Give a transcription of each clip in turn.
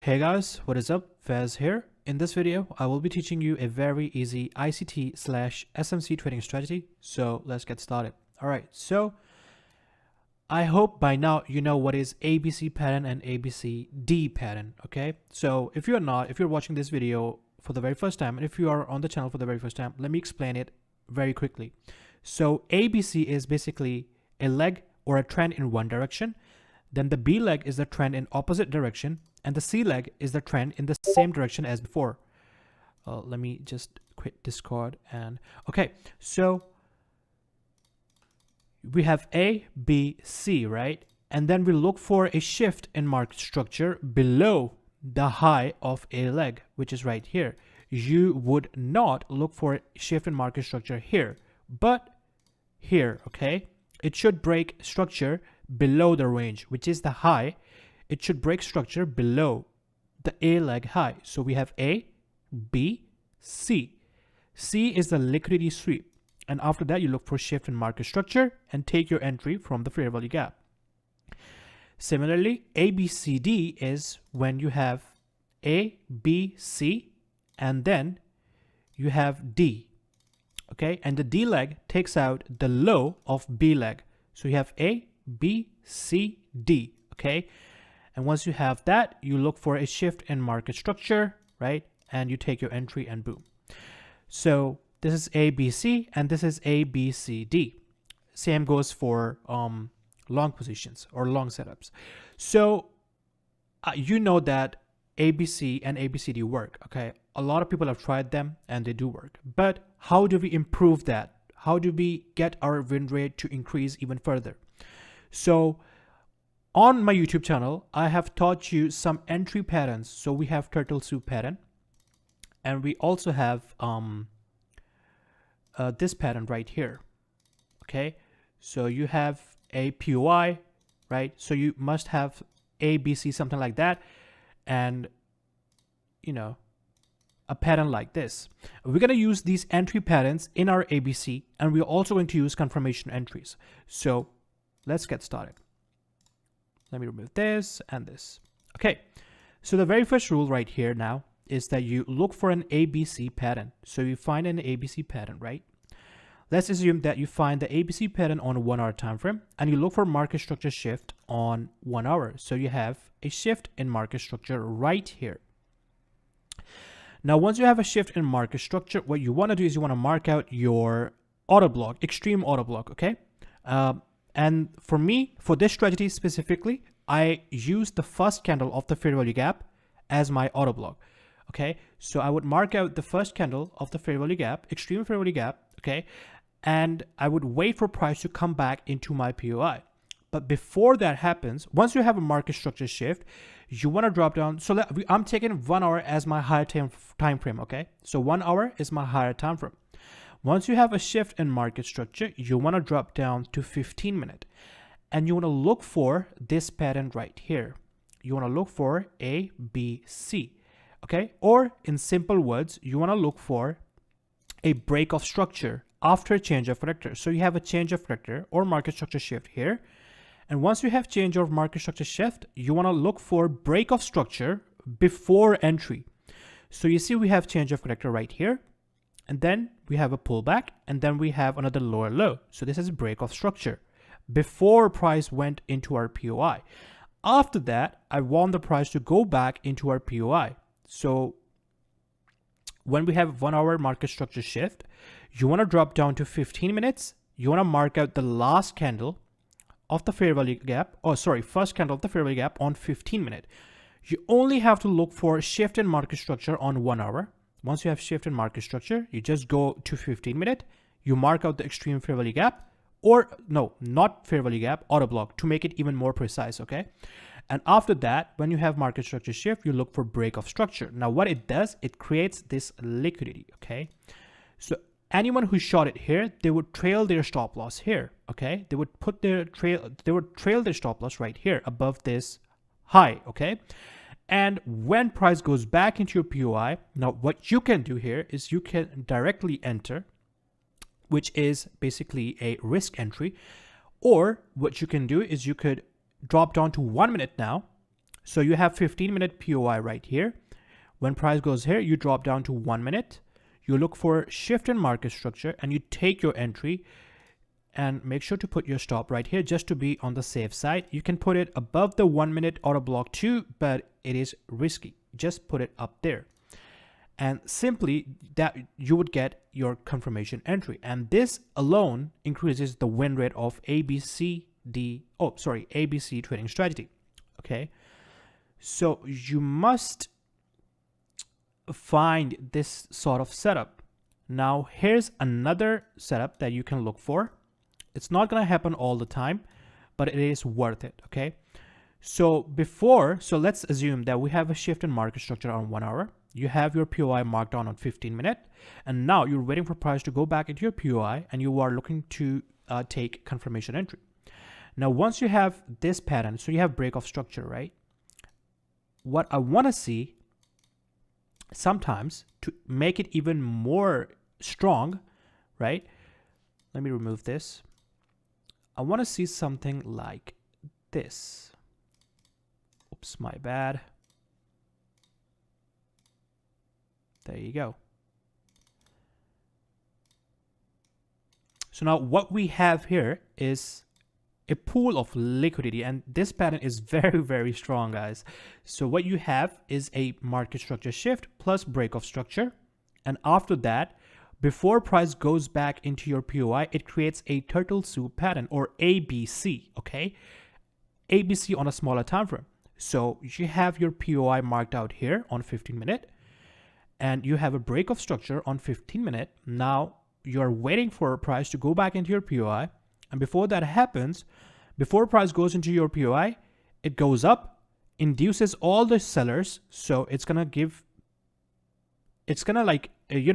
Hey guys, what is up? Faz here. In this video, I will be teaching you a very easy ICT slash SMC trading strategy. So let's get started. All right, so I hope by now you know what is ABC pattern and ABCD pattern, okay? So if you're not, if you're watching this video for the very first time, and if you are on the channel for the very first time, let me explain it very quickly. So ABC is basically a leg or a trend in one direction. Then the B leg is the trend in opposite direction, and the C leg is the trend in the same direction as before. Let me just quit Discord and okay, so we have A, B, C, right? And then we look for a shift in market structure below the high of A leg, which is right here. You would not look for a shift in market structure here, but here, okay? It should break structure below the range, which is the high. It should break structure below the A leg high. So we have A, B, C. C is the liquidity sweep. And after that, you look for shift in market structure and take your entry from the fair value gap. Similarly, ABCD is when you have A, B, C, and then you have D. Okay, and the D leg takes out the low of B leg. So you have A, B, C, D. Okay, and once you have that, you look for a shift in market structure, right? And you take your entry and boom. So this is ABC and this is ABCD. Same goes for long positions or long setups. So you know that ABC and ABCD work, okay? A lot of people have tried them and they do work. But how do we improve that? How do we get our win rate to increase even further? So on my YouTube channel, I have taught you some entry patterns. So we have turtle soup pattern, and we also have this pattern right here. Okay, so you have a POI, right? So you must have A, B, C, something like that, and you know, a pattern like this. We're going to use these entry patterns in our ABC, and we're also going to use confirmation entries. So let's get started. Let me remove this and this. Okay, so the very first rule right here now is that you look for an ABC pattern. So you find an ABC pattern, right? Let's assume that you find the ABC pattern on a 1 hour time frame and you look for market structure shift on 1 hour. So you have a shift in market structure right here. Now, once you have a shift in market structure, what you want to do is you want to mark out your auto block, extreme auto block, okay? And for me, for this strategy specifically, I use the first candle of the fair value gap as my auto block. Okay, so I would mark out the first candle of the fair value gap, extreme fair value gap, okay, and I would wait for price to come back into my POI. But before that happens, once you have a market structure shift, you want to drop down. So I'm taking 1 hour as my higher time frame, okay? So 1 hour is my higher time frame. Once you have a shift in market structure, you want to drop down to 15 minute, and you want to look for this pattern right here. You want to look for A, B, C, okay? Or in simple words, you want to look for a break of structure after a change of character. So you have a change of character or market structure shift here. And once you have change of market structure shift, you want to look for break of structure before entry. So you see we have change of character right here. And then we have a pullback, and then we have another lower low. So this is a break of structure before price went into our POI. After that, I want the price to go back into our POI. So when we have 1 hour market structure shift, you want to drop down to 15 minutes. You want to mark out the last candle of the fair value gap, first candle of the fair value gap on 15 minute. You only have to look for shift in market structure on 1 hour. Once you have shift in market structure, you just go to 15 minute, you mark out the extreme fair value gap, or no, not fair value gap, auto block, to make it even more precise, okay? And after that, when you have market structure shift, you look for break of structure. Now what it does, it creates this liquidity, okay? So anyone who short it here, they would trail their stop loss here, okay? They would trail their stop loss right here above this high, okay? And when price goes back into your POI, now what you can do here is you can directly enter, which is basically a risk entry, or what you can do is you could drop down to 1 minute now. So you have 15-minute POI right here. When price goes here, you drop down to 1 minute. You look for shift in market structure and you take your entry and make sure to put your stop right here just to be on the safe side. You can put it above the 1 minute auto block too, but it is risky. Just put it up there. And simply that you would get your confirmation entry. And this alone increases the win rate of ABC trading strategy. Okay. So you must find this sort of setup. Now here's another setup that you can look for. It's not going to happen all the time, but it is worth it. Okay. So let's assume that we have a shift in market structure on 1 hour. You have your POI marked down on 15-minute, and now you're waiting for price to go back into your POI, and you are looking to take confirmation entry. Now, once you have this pattern, so you have break of structure, right? What I want to see sometimes to make it even more strong, right? Let me remove this. I want to see something like this. Oops, my bad. There you go. So now what we have here is a pool of liquidity, and this pattern is very, very strong, guys. So what you have is a market structure shift plus break of structure. And after that, before price goes back into your POI, it creates a turtle soup pattern, or ABC, okay? ABC on a smaller time frame. So you have your POI marked out here on 15-minute, and you have a break of structure on 15-minute. Now you're waiting for a price to go back into your POI. And before that happens, before price goes into your POI, it goes up, induces all the sellers. So it's going to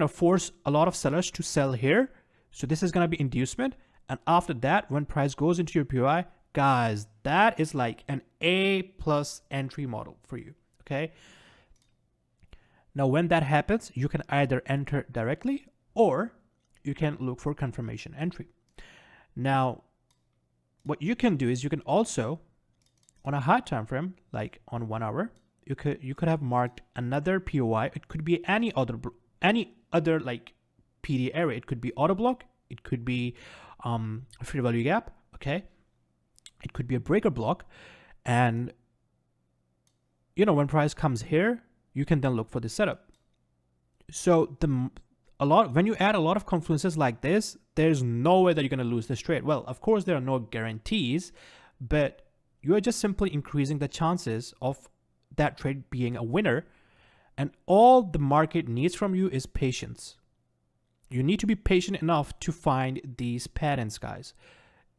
force a lot of sellers to sell here. So this is going to be inducement. And after that, when price goes into your POI, guys, that is like an A+ entry model for you. Okay. Now, when that happens, you can either enter directly or you can look for confirmation entry. Now, what you can do is you can also, on a high time frame, like on 1 hour, you could have marked another POI. It could be any other like PD area. It could be auto block. It could be fair value gap. Okay, it could be a breaker block, and when price comes here, you can then look for the setup. So when you add a lot of confluences like this, there's no way that you're going to lose this trade. Well, of course, there are no guarantees, but you are just simply increasing the chances of that trade being a winner. And all the market needs from you is patience. You need to be patient enough to find these patterns, guys.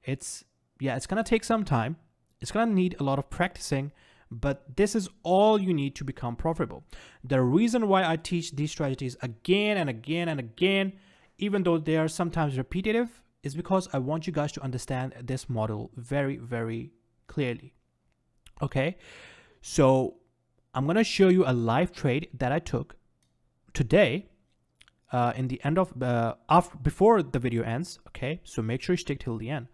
It's going to take some time. It's going to need a lot of practicing, but this is all you need to become profitable. The reason why I teach these strategies again and again and again, even though they are sometimes repetitive, is because I want you guys to understand this model very, very clearly. Okay, so I'm going to show you a live trade that I took today in the end of before the video ends. Okay, so make sure you stick till the end.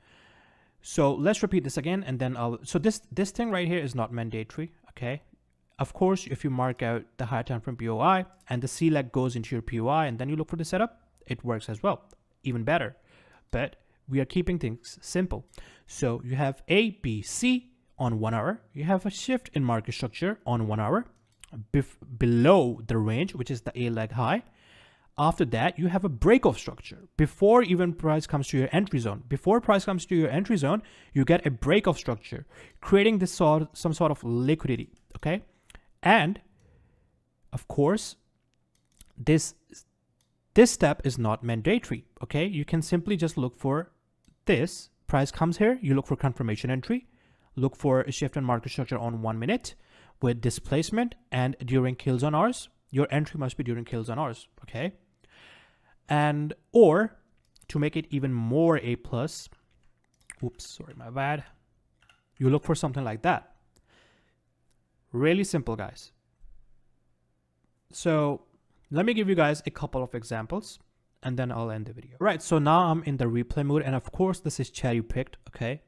So let's repeat this again, and then so this thing right here is not mandatory. Okay, of course, if you mark out the high time frame POI and the C leg goes into your POI and then you look for the setup, it works as well, even better. But we are keeping things simple. So you have A, B, C on 1 hour. You have a shift in market structure on 1 hour below the range, which is the A leg high. After that, you have a break of structure before even price comes to your entry zone. Before price comes to your entry zone, you get a break of structure, creating this some sort of liquidity. Okay, and of course, this step is not mandatory. Okay, you can simply just look for this. Price comes here, you look for confirmation entry, look for a shift in market structure on 1 minute with displacement and during kills on hours. Your entry must be during kills on hours. Okay, and or to make it even more A+, oops, sorry, my bad, you look for something like that. Really simple, guys. So let me give you guys a couple of examples and then I'll end the video. Right, so now I'm in the replay mode, and of course this is cherry picked, okay,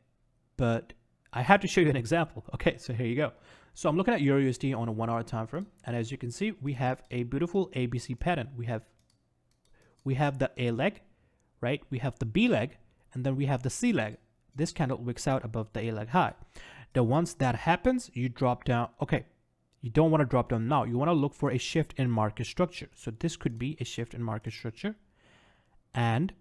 but I had to show you an example. Okay, so here you go. So I'm looking at Euro USD on a 1 hour time frame, and as you can see, we have a beautiful ABC pattern. We have the A leg, right? We have the B leg, and then we have the C leg. This candle wicks out above the A leg high. Now once that happens, you drop down. Okay, you don't want to drop down now. You want to look for a shift in market structure. So this could be a shift in market structure, and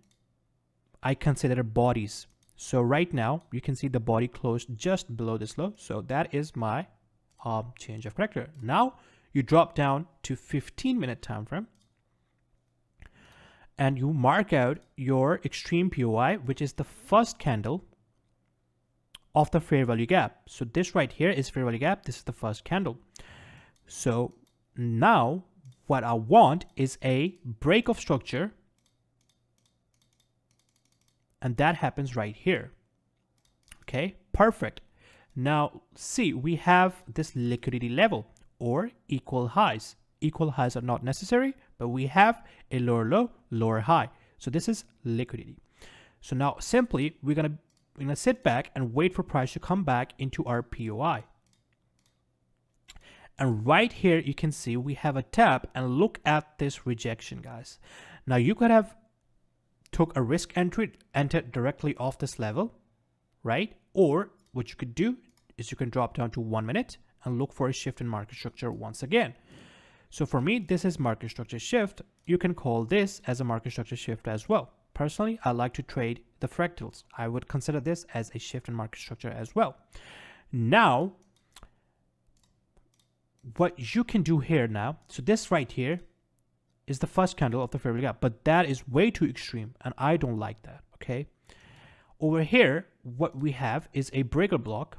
I consider bodies. So right now you can see the body closed just below this low. So that is my change of character. Now you drop down to 15-minute time frame, and you mark out your extreme POI, which is the first candle of the fair value gap. So this right here is fair value gap. This is the first candle. So now what I want is a break of structure, and that happens right here. Okay, perfect. Now see, we have this liquidity level or equal highs. Equal highs are not necessary, but we have a lower low, lower high. So this is liquidity. So now simply we're gonna sit back and wait for price to come back into our POI. And right here you can see we have a tap, and look at this rejection, guys. Now you could have took a risk entry, entered directly off this level, right? Or what you could do is you can drop down to 1 minute and look for a shift in market structure once again. So for me, this is market structure shift. You can call this as a market structure shift as well. Personally, I like to trade the fractals. I would consider this as a shift in market structure as well. Now, what you can do here now, so this right here is the first candle of the fair value gap, but that is way too extreme, and I don't like that, okay? Over here, what we have is a breaker block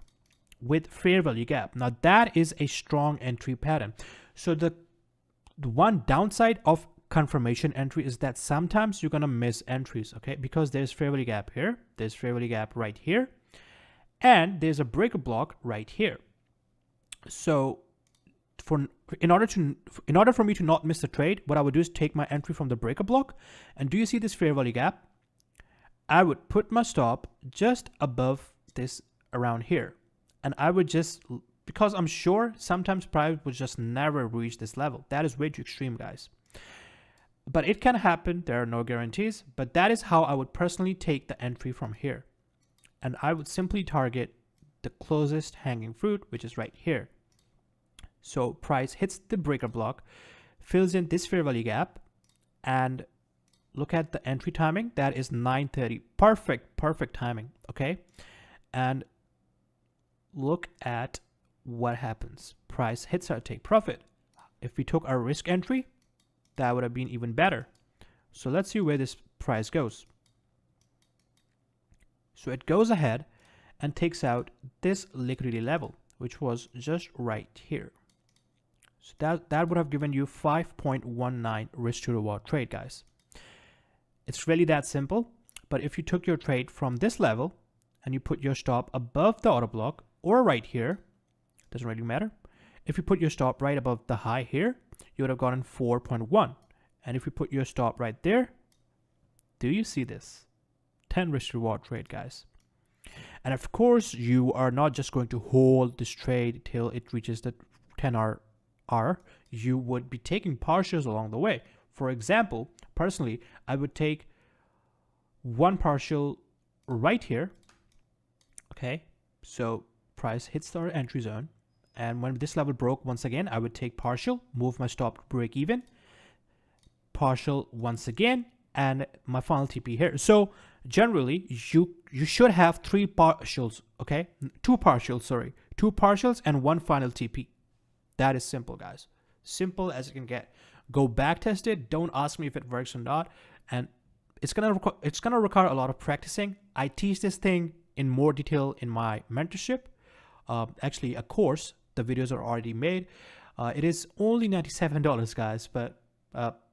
with fair value gap. Now that is a strong entry pattern. So the one downside of confirmation entry is that sometimes you're gonna miss entries, okay? Because there's fair value gap here, there's fair value gap right here, and there's a breaker block right here. So in order for me to not miss the trade, what I would do is take my entry from the breaker block, and do you see this fair value gap? I would put my stop just above this around here, and I would just, because I'm sure sometimes price would just never reach this level. That is way too extreme, guys. But it can happen. There are no guarantees, but that is how I would personally take the entry from here. And I would simply target the closest hanging fruit, which is right here. So price hits the breaker block, fills in this fair value gap, and look at the entry timing. That is 9:30. Perfect timing, okay? And look at what happens. Price hits our take profit. If we took our risk entry, that would have been even better. So let's see where this price goes. So it goes ahead and takes out this liquidity level, which was just right here. So that would have given you 5.19 risk to reward trade, guys. It's really that simple. But if you took your trade from this level and you put your stop above the auto block or right here, doesn't really matter. If you put your stop right above the high here, you would have gotten 4.1. And if you put your stop right there, do you see this? 10 risk reward trade, guys. And of course, you are not just going to hold this trade till it reaches the 10-hour. You would be taking partials along the way. For example, personally, I would take one partial right here. Okay, so price hits our entry zone, and when this level broke once again, I would take partial, move my stop to break even, partial once again, and my final TP here. So generally, you should have three partials, okay? Two partials and one final TP. That is simple, guys. Simple as it can get. Go back test it. Don't ask me if it works or not. And it's gonna require a lot of practicing. I teach this thing in more detail in my mentorship. Actually, a course. The videos are already made. It is only $97, guys, but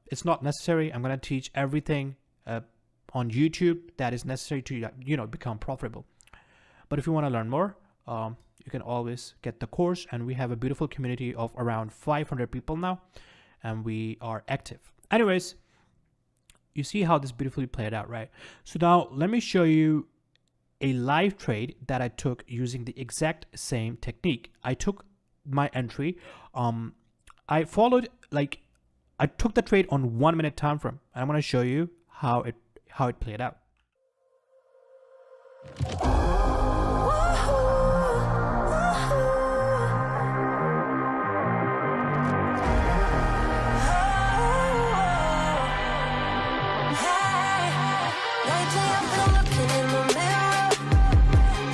it's not necessary. I'm gonna teach everything on YouTube that is necessary to become profitable. But if you want to learn more, you can always get the course, and we have a beautiful community of around 500 people now, and we are active. Anyways, you see how this beautifully played out, right? So now let me show you a live trade that I took using the exact same technique. I took my entry. I followed, like, I took the trade on 1 minute time frame. I'm going to show you how it played out. Lately I've been looking in the mirror,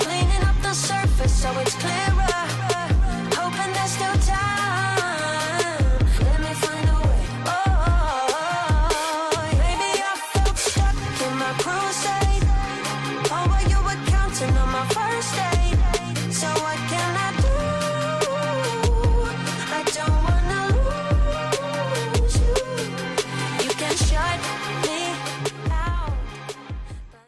cleaning up the surface so it's clear